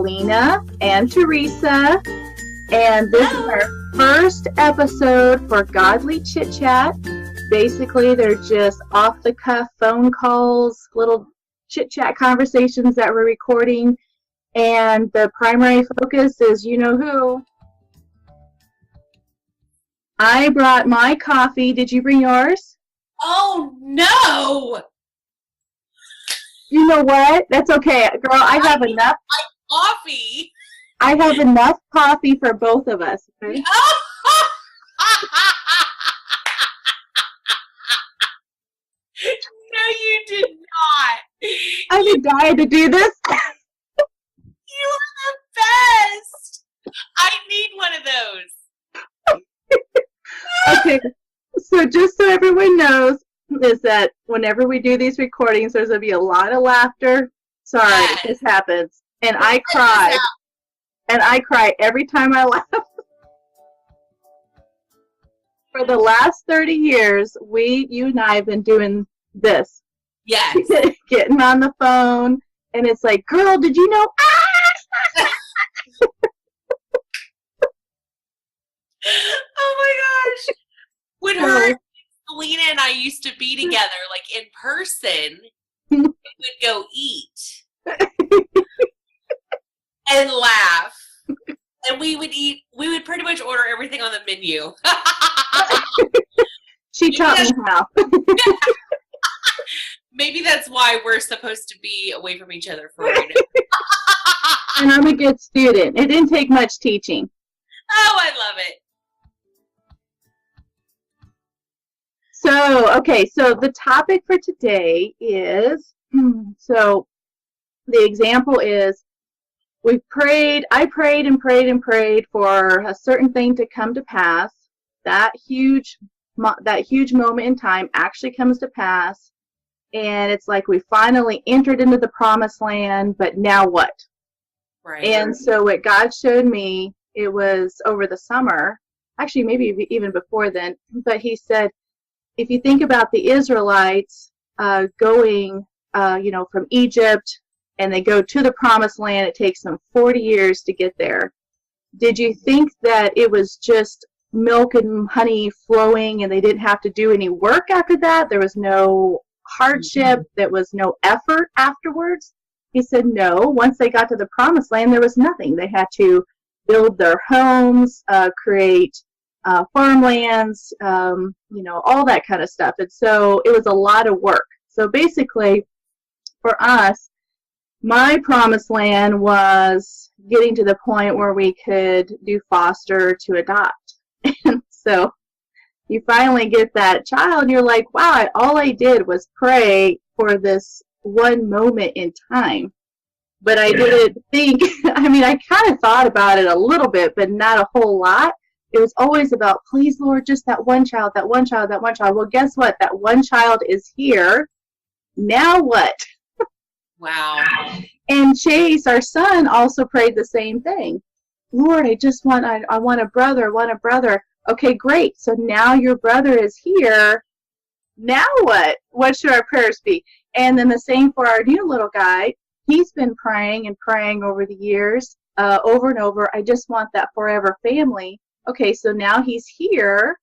Selena and Teresa, and this is our first episode for Godly Chit Chat. Basically, they're just off-the-cuff phone calls, little chit-chat conversations that we're recording, and the primary focus is you know who. I brought my coffee. Did you bring yours? Oh, no! You know what? That's okay. Girl, I have enough. Coffee? I have enough coffee for both of us. Okay? No, you did not. I've been dying to do this. You are the best. I need one of those. Okay, so just so everyone knows, is that whenever we do these recordings, there's going to be a lot of laughter. Sorry, Yes. this happens. And I cry. And I cry every time I laugh. For the last 30 years, you and I have been doing this. Yes. Getting on the phone, and it's like, girl, did you know? Oh my gosh. When her, Selena and I used to be together, like in person, we would go eat and laugh. And we would pretty much order everything on the menu. She taught me how. Maybe that's why we're supposed to be away from each other for a minute. And I'm a good student. It didn't take much teaching. Oh, I love it. So the topic for today is, so the example is, I prayed and prayed for a certain thing to come to pass. That huge moment in time actually comes to pass. And it's like we finally entered into the promised land, but now what? Right. And so what God showed me, it was over the summer, actually maybe even before then, but he said, if you think about the Israelites going, from Egypt, and they go to the promised land, it takes them 40 years to get there. Did you think that it was just milk and honey flowing and they didn't have to do any work after that? There was no hardship, there was no effort afterwards? He said no. Once they got to the promised land, there was nothing. They had to build their homes, create farmlands, all that kind of stuff. And so it was a lot of work. So basically, for us, my promised land was getting to the point where we could do foster to adopt. And so you finally get that child, and you're like, wow, all I did was pray for this one moment in time. But I didn't think, I kind of thought about it a little bit, but not a whole lot. It was always about, please, Lord, just that one child, that one child, that one child. Well, guess what? That one child is here. Now what? Wow. And Chase, our son, also prayed the same thing. Lord, I want a brother, Okay, great. So now your brother is here. Now what? What should our prayers be? And then the same for our new little guy. He's been praying and praying over the years, over and over. I just want that forever family. Okay, so now he's here.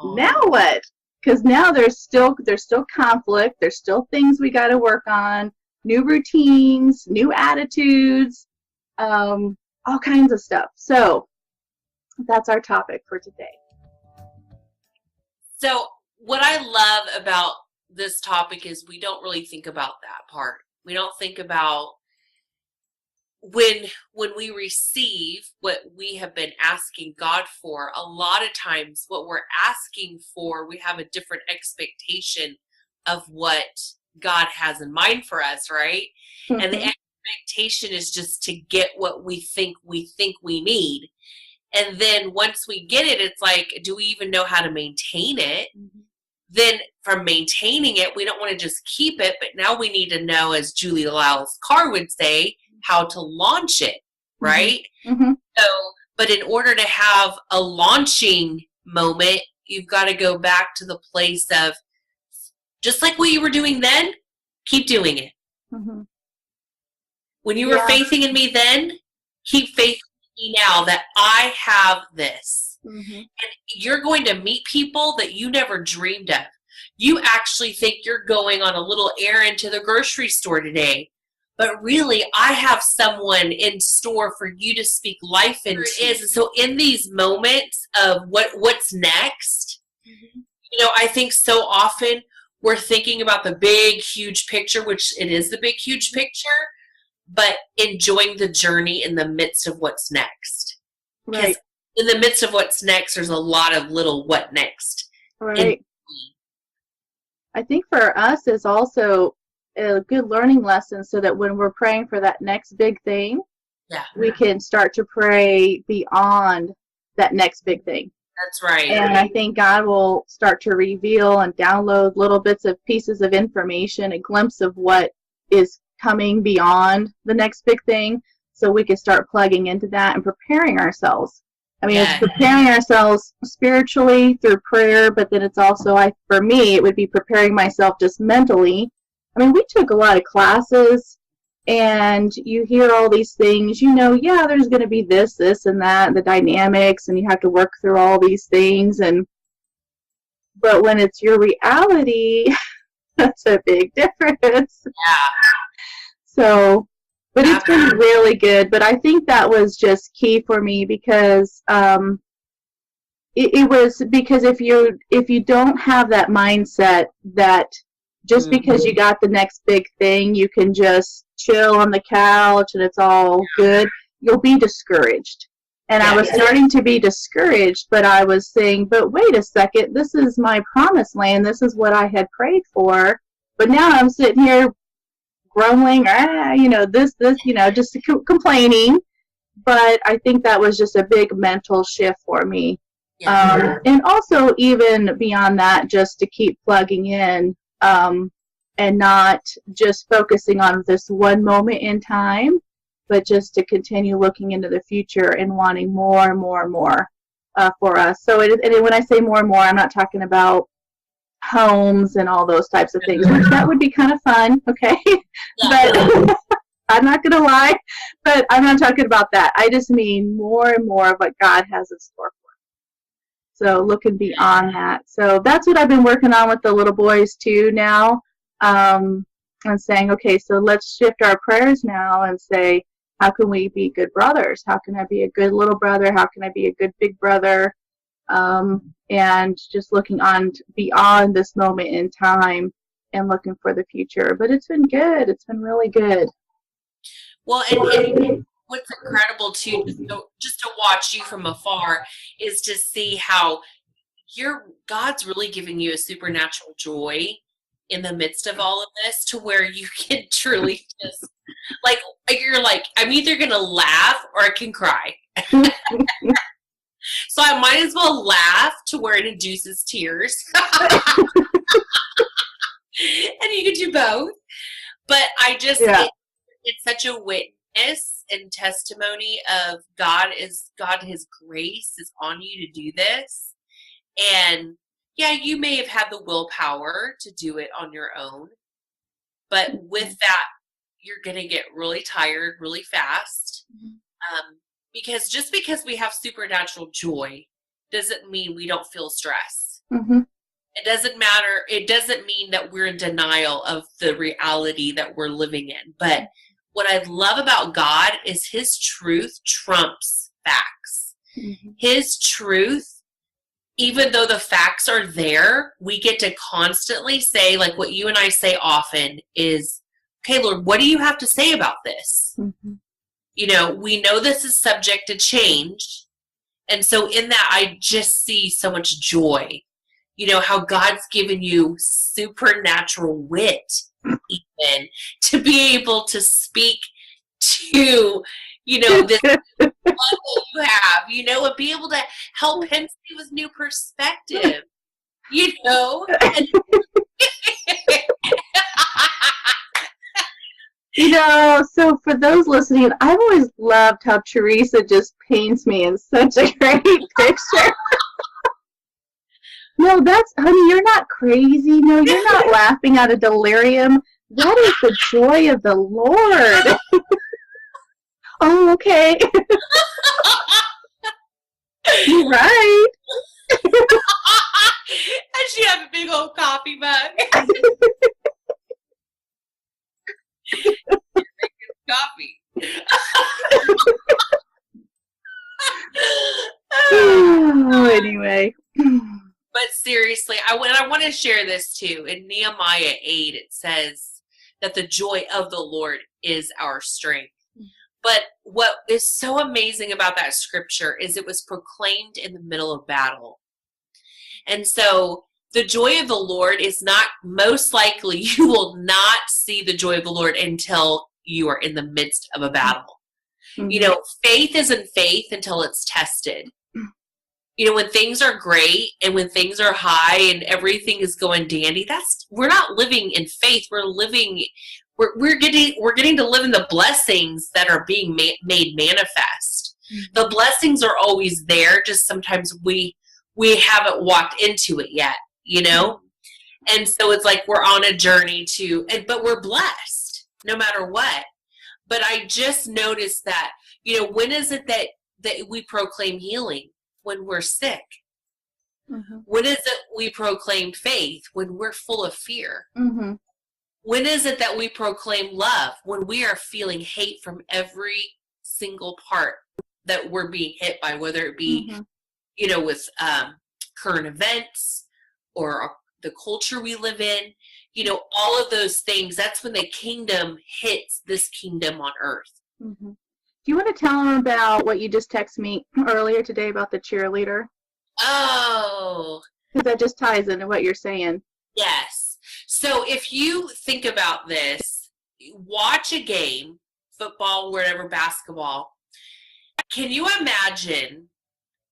Oh. Now what? Because now there's still conflict. There's still things we got to work on. New routines, new attitudes, all kinds of stuff. So that's our topic for today. So what I love about this topic is we don't really think about that part. We don't think about when we receive what we have been asking God for. A lot of times what we're asking for, we have a different expectation of what God has in mind for us, right? Mm-hmm. And the expectation is just to get what we think we need. And then once we get it, it's like, do we even know how to maintain it? Mm-hmm. Then from maintaining it, we don't want to just keep it, but now we need to know, as Julie Lyle's car would say, how to launch it, right? Mm-hmm. So, but in order to have a launching moment, you've got to go back to the place of, just like what you were doing then, keep doing it. Mm-hmm. When you were faithing in me then, Keep faith in me now that I have this. Mm-hmm. And you're going to meet people that you never dreamed of. You actually think you're going on a little errand to the grocery store today. But really, I have someone in store for you to speak life into. And so in these moments of what's next, I think so often we're thinking about the big, huge picture, which it is the big, huge picture, but enjoying the journey in the midst of what's next. Right. In the midst of what's next, there's a lot of little what next. Right. I think for us is also a good learning lesson so that when we're praying for that next big thing, we can start to pray beyond that next big thing. That's right. And I think God will start to reveal and download little bits of pieces of information, a glimpse of what is coming beyond the next big thing, so we can start plugging into that and preparing ourselves. I mean, it's preparing ourselves spiritually through prayer, but then it's also, for me, it would be preparing myself just mentally. I mean, we took a lot of classes, and you hear all these things, there's going to be this, and that, the dynamics, and you have to work through all these things. But when it's your reality, that's a big difference. Yeah. So, but it's been really good. But I think that was just key for me because it was because if you don't have that mindset that just because you got the next big thing, you can just chill on the couch and it's all good, you'll be discouraged. And I was starting to be discouraged, but I was saying, but wait a second, this is my promised land. This is what I had prayed for. But now I'm sitting here grumbling, just complaining. But I think that was just a big mental shift for me. Yeah. And also even beyond that, just to keep plugging in and not just focusing on this one moment in time, but just to continue looking into the future and wanting more and more and more for us. So and when I say more and more, I'm not talking about homes and all those types of things, which that would be kind of fun, okay? But I'm not going to lie, but I'm not talking about that. I just mean more and more of what God has in store for us. So looking beyond that. So that's what I've been working on with the little boys too now. And saying, okay, so let's shift our prayers now and say, how can we be good brothers? How can I be a good little brother? How can I be a good big brother? And just looking on beyond this moment in time and looking for the future. But it's been good. It's been really good. Well, and what's incredible too, just to watch you from afar, is to see how God's really giving you a supernatural joy in the midst of all of this, to where you can truly just you're like, I'm either gonna laugh or I can cry. So I might as well laugh to where it induces tears. And you can do both. But I just, it's such a witness and testimony of His grace is on you to do this. And yeah, you may have had the willpower to do it on your own. But with that, you're going to get really tired really fast. Because just because we have supernatural joy doesn't mean we don't feel stress. It doesn't matter. It doesn't mean that we're in denial of the reality that we're living in. But what I love about God is His truth trumps facts. His truth, even though the facts are there, we get to constantly say, like what you and I say often is, okay, Lord, what do you have to say about this? We know this is subject to change. And so in that, I just see so much joy. How God's given you supernatural wit, even, to be able to speak to, this love that you have, and be able to help him see with new perspective, And so for those listening, I've always loved how Teresa just paints me in such a great picture. No, honey, you're not crazy. No, you're not laughing out of delirium. That is the joy of the Lord. Oh, okay. You're right. And she have a big old coffee mug. Coffee. Oh, anyway. But seriously, I want to share this too. In Nehemiah 8, it says that the joy of the Lord is our strength. But what is so amazing about that scripture is it was proclaimed in the middle of battle. And so the joy of the Lord is not, most likely, you will not see the joy of the Lord until you are in the midst of a battle. Mm-hmm. You know, faith isn't faith until it's tested. You know, when things are great and when things are high and everything is going dandy, we're not living in faith. We're getting to live in the blessings that are being made manifest. Mm-hmm. The blessings are always there, just sometimes we haven't walked into it yet, you know? And so it's like we're on a journey but we're blessed no matter what. But I just noticed that, you know, when is it that we proclaim healing? When we're sick. Mm-hmm. When is it we proclaim faith? When we're full of fear. Mm-hmm. When is it that we proclaim love? When we are feeling hate from every single part that we're being hit by, whether it be, mm-hmm. you know, with current events or the culture we live in, you know, all of those things. That's when the kingdom hits this kingdom on earth. Mm-hmm. Do you want to tell them about what you just texted me earlier today about the cheerleader? Oh. Because that just ties into what you're saying. Yes. So if you think about this, watch a game, football, whatever, basketball. Can you imagine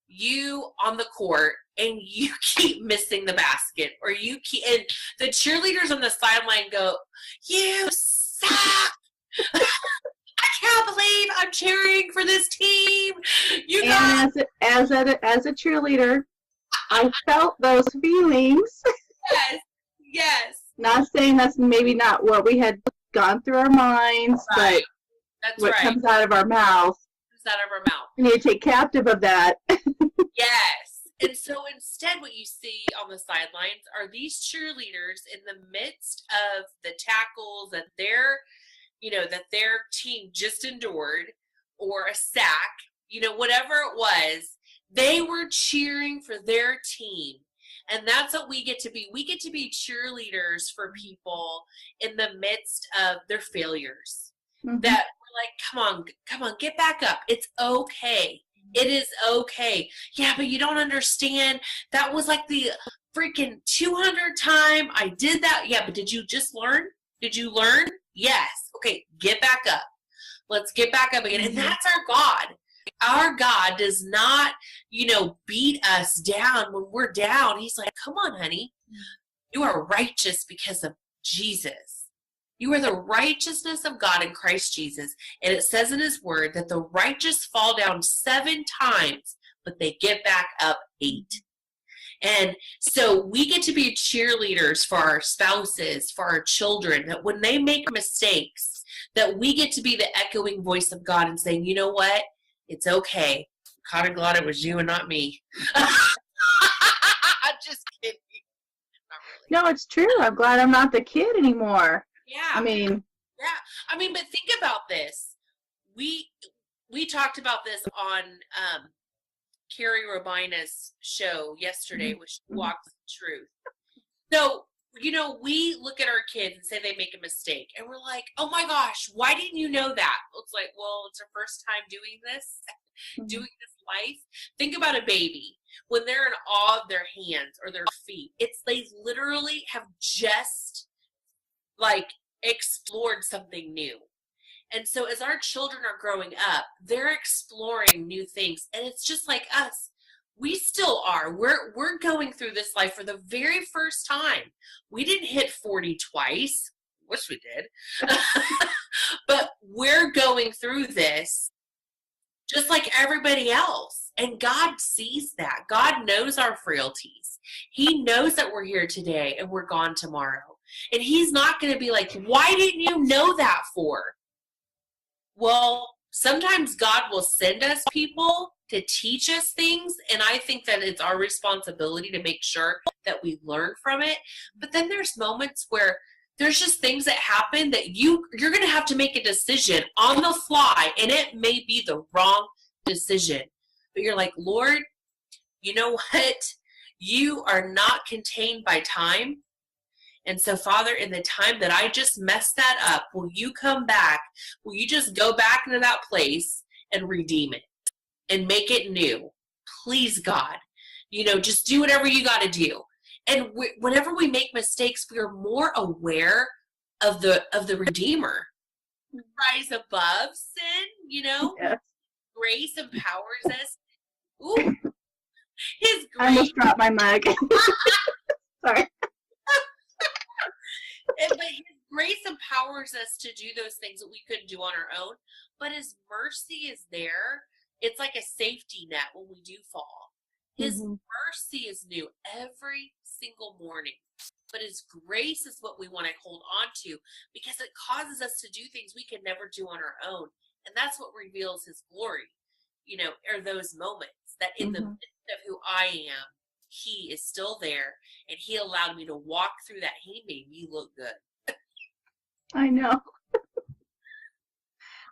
you on the court and you keep missing the basket, or and the cheerleaders on the sideline go, "You suck! I can't believe I'm cheering for this team." As a cheerleader, I felt those feelings. Yes. Not saying that's maybe not what we had gone through our minds, right. But what comes out of our mouth. Comes out of our mouth. We need to take captive of that. Yes. And so instead what you see on the sidelines are these cheerleaders in the midst of the tackles that their team just endured, or a sack, you know, whatever it was, they were cheering for their team. And that's what we get to be. We get to be cheerleaders for people in the midst of their failures. Mm-hmm. That we're like, come on, get back up. It's okay. It is okay. Yeah, but you don't understand. That was like the freaking 200th time I did that. Yeah, but did you just learn? Did you learn? Yes. Okay, get back up. Let's get back up again. And that's our God. Our God does not, you know, beat us down when we're down. He's like, come on, honey. You are righteous because of Jesus. You are the righteousness of God in Christ Jesus. And it says in his word that the righteous fall down 7 times, but they get back up 8. And so we get to be cheerleaders for our spouses, for our children, that when they make mistakes, that we get to be the echoing voice of God and saying, you know what? It's okay. I'm kind of glad it was you and not me. Just kidding. Not really. No, it's true. I'm glad I'm not the kid anymore. Yeah. I mean, but think about this. We talked about this on Carrie Robina's show yesterday, which she walks the truth. So, you know, we look at our kids and say they make a mistake, and we're like, oh my gosh, why didn't you know that? It's like, well, it's our first time doing this, doing this life. Think about a baby. When they're in awe of their hands or their feet, they literally have just like explored something new. And so as our children are growing up, they're exploring new things. And it's just like us. We still are. We're going through this life for the very first time. We didn't hit 40 twice. Wish we did. But we're going through this just like everybody else. And God sees that. God knows our frailties. He knows that we're here today and we're gone tomorrow. And he's not going to be like, why didn't you know that for? Well, sometimes God will send us people to teach us things, and I think that it's our responsibility to make sure that we learn from it. But then there's moments where there's just things that happen that you're going to have to make a decision on the fly, and it may be the wrong decision. But you're like, Lord, you know what? You are not contained by time. And so, Father, in the time that I just messed that up, will you come back? Will you just go back into that place and redeem it and make it new? Please, God, just do whatever you got to do. And whenever we make mistakes, we are more aware of the Redeemer. Rise above sin, Yes. Grace empowers us. Ooh, His grace. I almost dropped my mug. Sorry. But His grace empowers us to do those things that we couldn't do on our own. But His mercy is there. It's like a safety net when we do fall. His mercy is new every single morning. But His grace is what we want to hold on to, because it causes us to do things we could never do on our own. And that's what reveals His glory, are those moments that in the midst of who I am, He is still there, and He allowed me to walk through that. He made me look good. I know.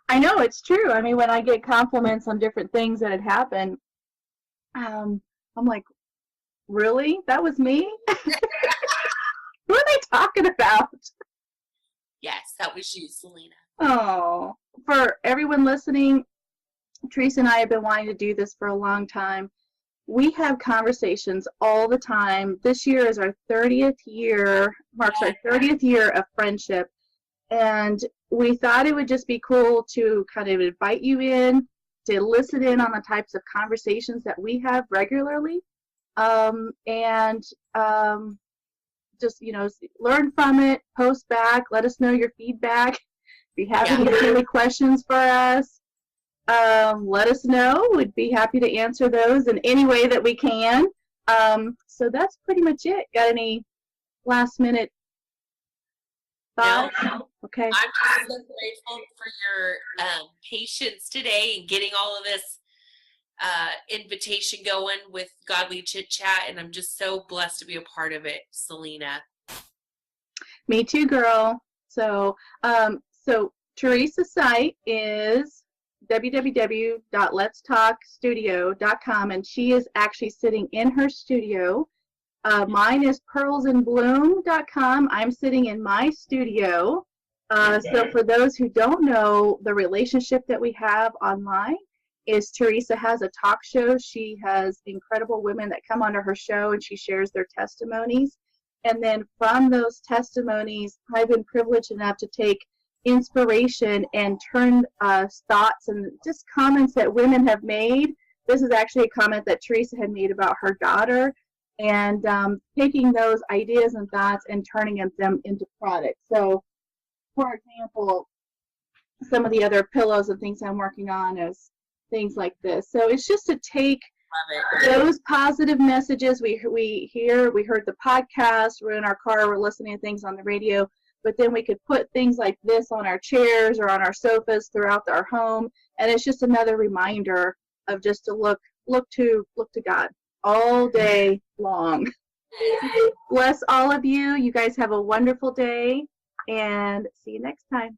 I know, it's true. I mean, when I get compliments on different things that had happened, I'm like, really? That was me? Who are they talking about? Yes, that was you, Selena. Oh, for everyone listening, Teresa and I have been wanting to do this for a long time. We have conversations all the time. This year is our 30th year, marks our 30th year of friendship. And we thought it would just be cool to kind of invite you in, to listen in on the types of conversations that we have regularly. Just, learn from it, post back, let us know your feedback. If you have any silly questions for us, let us know. We'd be happy to answer those in any way that we can. So that's pretty much it. Got any last minute thoughts? No. Okay. I'm just so grateful for your patience today and getting all of this invitation going with Godly Chit Chat, and I'm just so blessed to be a part of it, Selena. Me too, girl. So Teresa's site is www.letstalkstudio.com, and she is actually sitting in her studio. Mine is pearlsandbloom.com. I'm sitting in my studio. So for those who don't know, the relationship that we have online is Teresa has a talk show. She has incredible women that come onto her show, and she shares their testimonies. And then from those testimonies, I've been privileged enough to take inspiration and turn thoughts and just comments that women have made. This is actually a comment that Teresa had made about her daughter, and taking those ideas and thoughts and turning them into products. So, for example, some of the other pillows and things I'm working on is things like this. So it's just to take those positive messages we heard the podcast, we're in our car, we're listening to things on the radio, but then we could put things like this on our chairs or on our sofas throughout our home, and it's just another reminder of just to look to God all day long. Bless all of you. You guys have a wonderful day, and see you next time.